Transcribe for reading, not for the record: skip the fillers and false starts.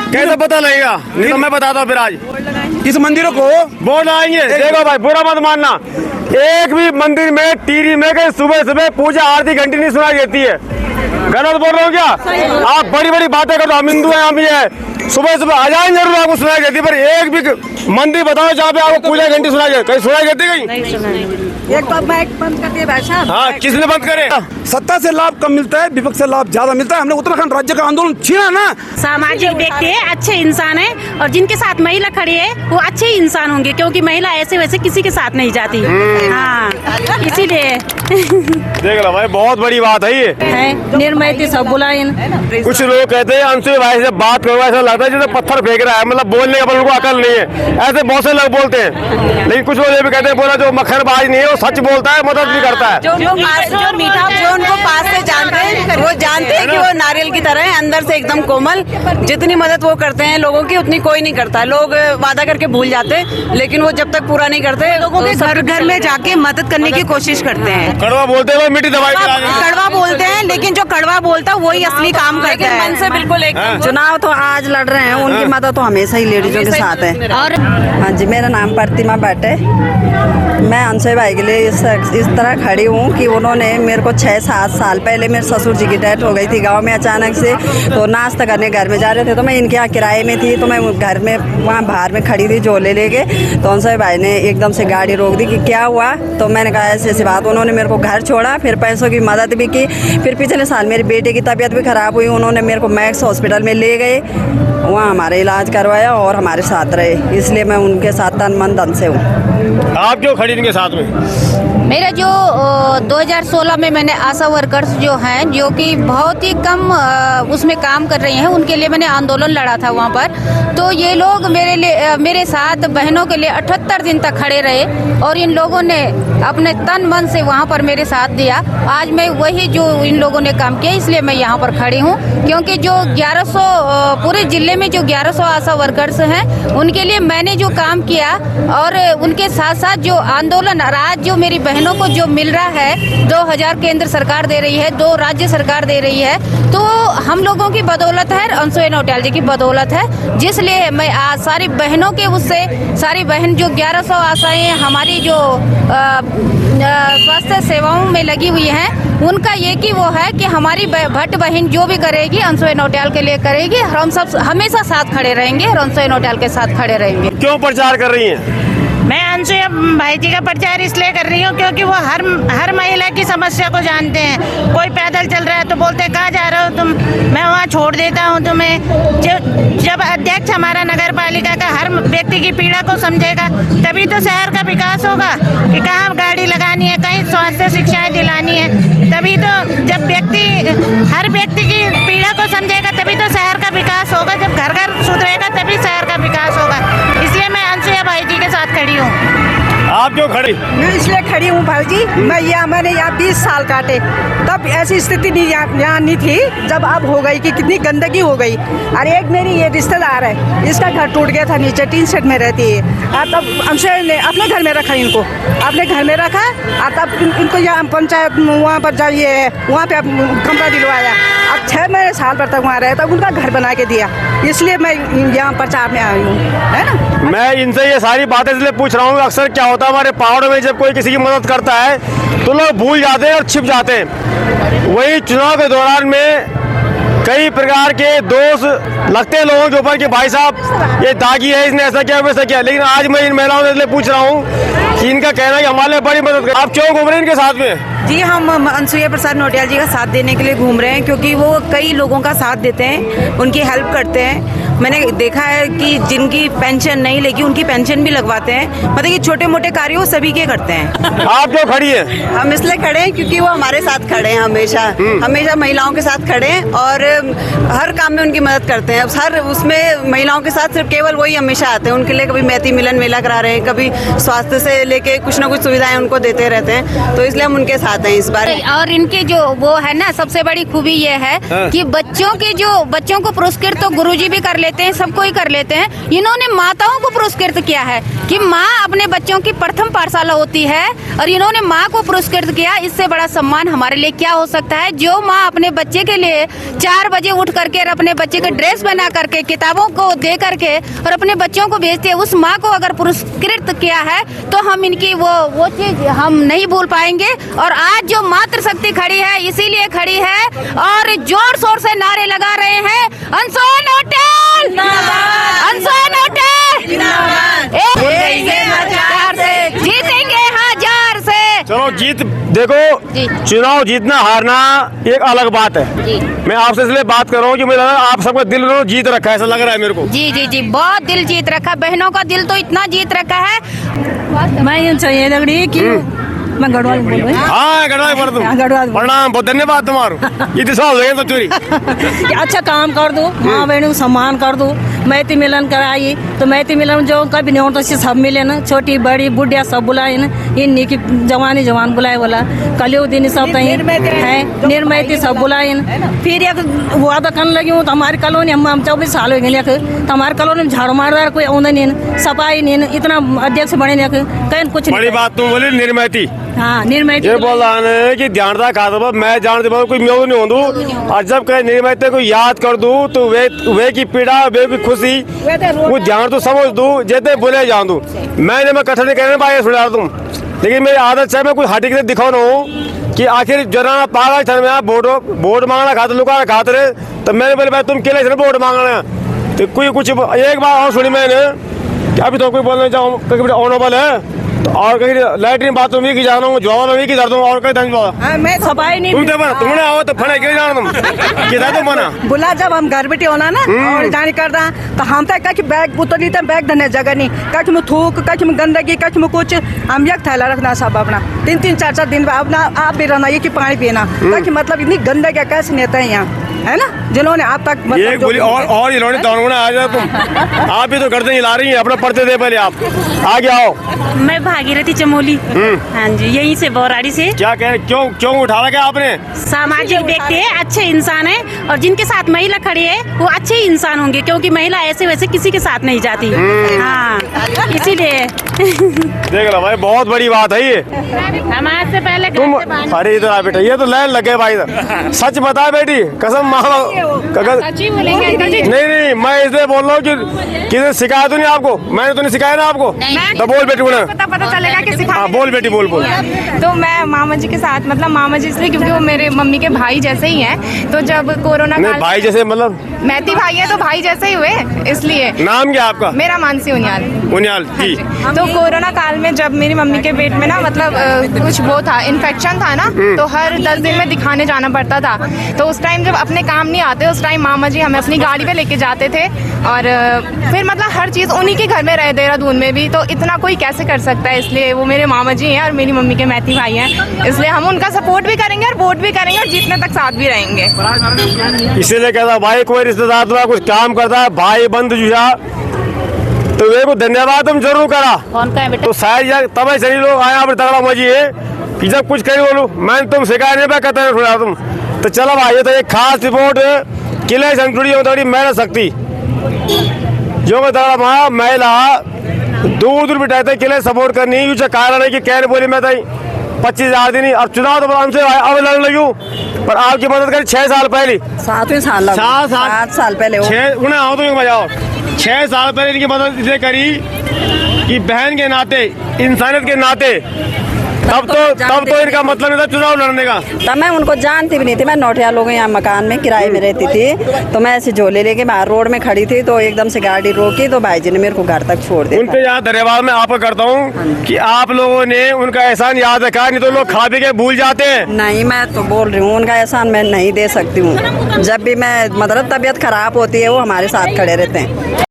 कैसे पता लगेगा? नहीं तो मैं बताता हूँ फिर आज इस मंदिरों को बोर्ड आएंगे। देखो भाई, बुरा मत मानना, एक भी मंदिर में टीवी में कहीं सुबह सुबह पूजा आरती घंटी नहीं सुनाई देती है। गलत बोल रहे हो क्या? आप बड़ी बड़ी बातें करो, हम हिंदू हैं, हम ये है, सुबह सुबह अजान जरूर आपको सुनाई देती है, पर एक भी मंदिर बताओ जहाँ पे आपको पूजा घंटी सुनाई देती? कहीं सुनाई देती? कहीं एक तो माइक बंद कर दिए भाई साहब। हाँ, किसने बंद करे? सत्ता से लाभ कम मिलता है, विपक्ष से लाभ ज्यादा मिलता है। हमने उत्तराखंड राज्य का आंदोलन छीना ना। सामाजिक व्यक्ति है, अच्छे इंसान है, और जिनके साथ महिला खड़ी है वो अच्छे इंसान होंगे, क्योंकि महिला ऐसे वैसे किसी के साथ नहीं जाती। हाँ, इसीलिए देख लो भाई, बहुत बड़ी बात है ये। निर्मय थी सब बुलाइन। कुछ लोग कहते हैं अंशु भाई से बात करो, ऐसा लगता है जैसे पत्थर फेंक रहा है, मतलब बोलने का उनको अकल नहीं है। ऐसे बहुत से लोग बोलते हैं, लेकिन कुछ लोग ये भी कहते हैं बोला जो मक्खरबाज नहीं है वो सच बोलता है, मदद भी करता है। जो उनको पास से जानते हैं वो जानते हैं कि वो नारियल की तरह है, अंदर से एकदम कोमल। जितनी मदद वो करते हैं लोगों की उतनी कोई नहीं करता। लोग वादा करके भूल जाते हैं, लेकिन वो जब तक पूरा नहीं करते लोगों के घर घर में जाके मदद करने की कोशिश करते हैं। कड़वा बोलते हैं, मिट्टी दवाई कड़वा बोलते हैं, लेकिन जो कड़वा बोलता है वही असली काम करता है। मन से बिल्कुल चुनाव तो आज लड़ रहे हैं, उनकी मदद तो हमेशा ही लेडीजों के साथ है। और हाँ जी, मेरा नाम प्रतिमा भट्ट है। मैं अंशु भाई के लिए इस तरह खड़ी हूँ कि उन्होंने मेरे को 6-7 साल पहले मेरे ससुर जी की डेथ हो गई थी गांव में अचानक से। तो नाश्ता करने घर में जा रहे थे, तो मैं इनके यहाँ किराए में थी, तो मैं घर में वहाँ बाहर में खड़ी थी झोले लेके। तो अंशु भाई ने एकदम से गाड़ी रोक दी कि क्या हुआ? तो मैंने कहा ऐसी ऐसी बात। उन्होंने मेरे को घर छोड़ा, फिर पैसों की मदद भी की। फिर पिछले साल मेरी बेटे की तबीयत भी खराब हुई, उन्होंने मेरे को मैक्स हॉस्पिटल में ले गए, वहाँ हमारा इलाज करवाया और हमारे साथ रहे। इसलिए मैं उनके साथ तन मन धन से हूँ। आप क्यों खड़ी इनके साथ में? मेरा जो 2016 में मैंने आशा वर्कर्स जो हैं, जो कि बहुत ही कम उसमें काम कर रही हैं, उनके लिए मैंने आंदोलन लड़ा था वहाँ पर। तो ये लोग मेरे साथ बहनों के लिए 78 दिन तक खड़े रहे, और इन लोगों ने अपने तन मन से वहाँ पर मेरे साथ दिया। आज मैं वही जो इन लोगों ने काम किया, इसलिए मैं यहाँ पर खड़ी हूँ, क्योंकि जो 1100 पूरे जिले में जो 1100 आशा वर्कर्स हैं, उनके लिए मैंने जो काम किया, और उनके साथ साथ जो आंदोलन आज जो मेरी बहनों को जो मिल रहा है, 2000 केंद्र सरकार दे रही है, 2 राज्य सरकार दे रही है, तो हम लोगों की बदौलत है, अंशु नौटियाल जी की बदौलत है। जिसलिए मैं आज सारी बहनों के उससे सारी बहन जो 1100 आशाएं हमारी जो स्वास्थ्य सेवाओं में लगी हुई हैं, उनका ये कि वो है कि हमारी भट्ट बहन जो भी करेगी अंशु नौटियाल के लिए करेगी, और हम सब हमेशा साथ खड़े रहेंगे और अंशु नौटियाल के साथ खड़े रहेंगे। क्यों प्रचार कर रही हैं? मैं अंशु भाई जी का प्रचार इसलिए कर रही हूँ क्योंकि वो हर महिला की समस्या को जानते हैं। कोई पैदल चल रहा है तो बोलते हैं कहाँ जा रहे हो तुम, मैं वहाँ छोड़ देता हूँ तुम्हें। जब अध्यक्ष हमारा नगर पालिका का हर व्यक्ति की पीड़ा को समझेगा, तभी तो शहर का विकास होगा कि कहाँ गाड़ी लगानी है, कहीं स्वास्थ्य शिक्षाएं दिलानी है। तभी तो जब हर व्यक्ति की पीड़ा को समझेगा, तभी तो शहर का विकास होगा। जब घर घर सुधरेगा तभी शहर का विकास होगा। इसलिए मैं अंशु भाई जी के साथ खड़ी हूँ। आप क्यों खड़ी? मैं इसलिए खड़ी हूँ भाई जी, मैंने यहाँ 20 साल काटे, तब ऐसी स्थिति नहीं यहाँ नहीं थी, जब अब हो गई कि कितनी गंदगी हो गई। अरे एक मेरी ये रिश्तेदार है, इसका घर टूट गया था, नीचे टीन शेड में रहती है। तब अंशु ने अपने घर में रखा, इनको अपने घर में रखा, और तब इनको यहाँ पंचायत वहाँ पर जाइए, वहाँ पे कमरा दिलवाया। अब 6 साल पर तक वहाँ रहे, तब उनका घर बना के दिया। इसलिए मैं यहाँ प्रचार में आई हूँ, है ना। मैं इनसे ये सारी बातें इसलिए पूछ रहा हूँ, अक्सर क्या होता है हमारे पहाड़ों में जब कोई किसी की मदद करता है तो लोग भूल जाते हैं और छिप जाते हैं। वही चुनाव के दौरान में कई प्रकार के दोष लगते हैं लोगों के ऊपर कि भाई साहब ये दागी है, इसने ऐसा किया वैसा किया। लेकिन आज मैं इन महिलाओं से इसलिए पूछ रहा हूँ कि इनका कहना है कि हमारे लिए बड़ी मदद कर। आप क्यों घूम रहे हैं इनके साथ में? जी, हम अंशु प्रसाद नौटियाल जी का साथ देने के लिए घूम रहे हैं, क्योंकि वो कई लोगों का साथ देते हैं, उनकी हेल्प करते हैं। मैंने देखा है कि जिनकी पेंशन नहीं लगी उनकी पेंशन भी लगवाते हैं, मतलब कि छोटे मोटे कार्य वो सभी के करते हैं। आप क्यों खड़ी है? हम इसलिए खड़े हैं क्योंकि वो हमारे साथ खड़े हैं, हमेशा महिलाओं के साथ खड़े हैं, और हर काम में उनकी मदद करते हैं। हर उसमें महिलाओं के साथ सिर्फ केवल वही हमेशा आते हैं, उनके लिए कभी मैती मिलन मेला करा रहे हैं, कभी स्वास्थ्य से लेके कुछ ना कुछ सुविधाएं उनको देते रहते हैं। तो इसलिए हम उनके साथ हैं इस बार। और इनके जो वो है ना, सबसे बड़ी खूबी ये है कि बच्चों को पुरस्कृत तो गुरुजी भी कर लेते हैं, सब कोई कर लेते हैं। इन्होंने माताओं को पुरस्कृत किया है कि माँ अपने बच्चों की प्रथम पाठशाला होती है, और इन्होंने माँ को पुरस्कृत किया। इससे बड़ा सम्मान हमारे लिए क्या हो सकता है। जो माँ अपने बच्चे के लिए 4 बजे उठ करके और अपने बच्चे के ड्रेस बना करके, किताबों को दे करके और अपने बच्चों को भेजती है, उस माँ को अगर पुरस्कृत किया है तो हम इनकी वो चीज हम नहीं भूल पाएंगे। और आज जो मातृशक्ति खड़ी है, इसीलिए खड़ी है और जोर शोर से नारे लगा रहे हैं, अनसोन होटल, अनसोन होटल, जीतेंगे हजार से। चलो जीत, देखो चुनाव जीतना हारना एक अलग बात है। मैं आपसे इसलिए बात कर रहा हूँ कि मुझे लगा आप सबका दिल उन्होंने जीत रखा है, ऐसा लग रहा है मेरे को। जी जी जी, बहुत दिल जीत रखा, बहनों का दिल तो इतना जीत रखा है। मैं ये चाहिए लगड़ी कि मैं गढ़वाल बोल रही हूँ। हाँ गढ़वाल बोल दूँ। गढ़वाल प्रणाम, बहुत धन्यवाद तुम्हारा। इतने साल हो गए तो चोरी कि अच्छा काम कर दो, माँ बहनों को सम्मान कर दो। मैती मिलन कराई तो मैती मिलन जो कभी नहीं होता सब मिले ना, छोटी बड़ी बुढ़िया सब बुलाए ना, इन्हीं की जवानी जवान बुलाए बोला कलियो दिन सब तई है निर्मैती सब बुलाए ना। फिर एक वादा करने लगी हूँ तो हमारी कॉलोनी हम 24 साल हो गए तो हमारी कॉलोनी में झाड़ू मारदार कोई आउंदा नहीं, सफाई नहीं, इतना अध्यक्ष बने नहीं कहीं कुछ बड़ी बात तुम बोली निर्मैती। हाँ निर्मैती ये बोल रहा है कि ध्यान रखा खाता मैं जानते कोई म्यों नहीं हो दूं, और जब कहीं निर्मैते को याद कर दूं तो वे की पीड़ा, वे की खुशी वो ध्यान तो समझ दूं, जेते बोले जान दूं। मैंने मैं कठिन कहने पाया सुना दूं, लेकिन मेरी आदत है मैं कोई हटी के दिखाओ ना हूँ कि आखिर जना पागल था मैं वोट मांगना खाते लुका खाते रहे, तो मैंने बोले भाई तुम केले वोट मांगना, तो कोई कुछ एक बार और सुनी मैंने कि अभी तो कोई बोलना चाहूँ कहीं ऑनरेबल है तो और कहीं लैटरिन बाथरूम भी की जा रहा हूँ, जवाब भी की जा रहा हूँ और कहीं धन मैं सफाई नहीं तुमने आओ तो फने के जाना तुम किधर तुम बना बुला जब हम घर बैठे होना ना और जाने करना तो हम तक का कि बैग उतर नहीं बैग धरने जगह नहीं, कच में थूक, कच में गंदगी, कच में कुछ, हम एक थैला रखना सब अपना 3-3 4-4 दिन अपना आप भी रहना, ये कि पानी पीना, ताकि मतलब इतनी गंदगी कैसे नेता है यहाँ है ना, जिन्होंने आप तक मतलब एक बोली और इन्होंने दोनों आ जाओ तुम, आप भी तो गर्दन हिला रही हैं, अपना पर्चे दे पहले आप आगे आओ। मैं भागीरथी चमोली, हाँ जी, यहीं से बौराड़ी से। क्या कह रहे, क्यों उठा रखा आपने? सामाजिक व्यक्ति है, अच्छे इंसान है, और जिनके साथ महिला खड़ी है वो अच्छे ही इंसान होंगे, क्योंकि महिला ऐसे वैसे किसी के साथ नहीं जाती। हाँ इसीलिए देख लो भाई, बहुत बड़ी बात है ये। हमारे से पहले तुम अरे इधर आ बेटा, ये तो लाइन लगे भाई इधर। सच बता बेटी, कसम नहीं, मैं इसलिए बोल रहा हूँ कि किसी शिकायत नहीं आपको, मैंने तो नहीं सिखाया ना आपको, तो बोल बेटी पता चलेगा कि हाँ बोल बेटी बोल। तो मैं मामा जी के साथ, मतलब मामा जी इसलिए क्योंकि वो मेरे मम्मी के भाई जैसे ही हैं, तो जब कोरोना काल भाई जैसे मतलब मैती भाई है तो भाई जैसे ही हुए, इसलिए। नाम क्या आपका? मेरा मानसी उनियाल जी। तो कोरोना काल में जब मेरी मम्मी के पेट में ना मतलब कुछ वो था, इन्फेक्शन था ना, तो हर 10 दिन में दिखाने जाना पड़ता था। तो उस टाइम जब अपने काम नहीं आते, उस टाइम मामा जी हमें अपनी गाड़ी पे लेके जाते थे, और फिर मतलब हर चीज़ उन्हीं के घर में रहे, देहरादून में भी, तो इतना कोई कैसे कर सकता है। इसलिए वो मेरे मामा जी हैं और मेरी मम्मी के मैती भाई हैं, इसलिए हम उनका सपोर्ट भी करेंगे और वोट भी करेंगे और जीतने तक साथ भी रहेंगे। इसीलिए कहता भाई कोई रिश्तेदार तुम्हारा कुछ काम करता है, भाई बंधु जुझा, तो वे को धन्यवाद तुम जरूर करा। कौन का है बेटा? तो शायद तब सही लोग आए आप तगड़ा मजी है कि जब कुछ कहीं बोलूँ मैंने तुम शिकायत नहीं कहते हैं तुम। तो चलो भाई, ये तो एक खास रिपोर्ट किले से जुड़ी हो महिला शक्ति जो तगड़ा महिला दूर बिठाते किले सपोर्ट करनी, जो कारण है कि कहने बोली मैं 25,000 दिन और चुनाव तो हमसे अब लड़ लगी हूँ, पर आपकी मदद करी 6 साल पहले, 7 साल पहले 6 साल पहले इनकी मदद इसलिए करी कि बहन के नाते, इंसानियत के नाते, तब तो इनका मतलब नहीं था चुनाव लड़ने का। तब मैं उनको जानती भी नहीं थी, मैं नोटिया लोग यहाँ मकान में किराए में रहती थी, तो मैं ऐसे झोले लेके बाहर रोड में खड़ी थी, तो एकदम से गाड़ी रोकी तो भाई जी ने मेरे को घर तक छोड़ दिया। उनके यहाँ धन्यवाद मैं आपका करता हूँ कि आप लोगों ने उनका एहसान याद रखा, नहीं तो लोग खा पी के भूल जाते हैं। नहीं, मैं तो बोल रही हूँ उनका एहसान मैं नहीं दे सकती हूँ, जब भी मैं मतलब तबीयत खराब होती है वो हमारे साथ खड़े रहते हैं।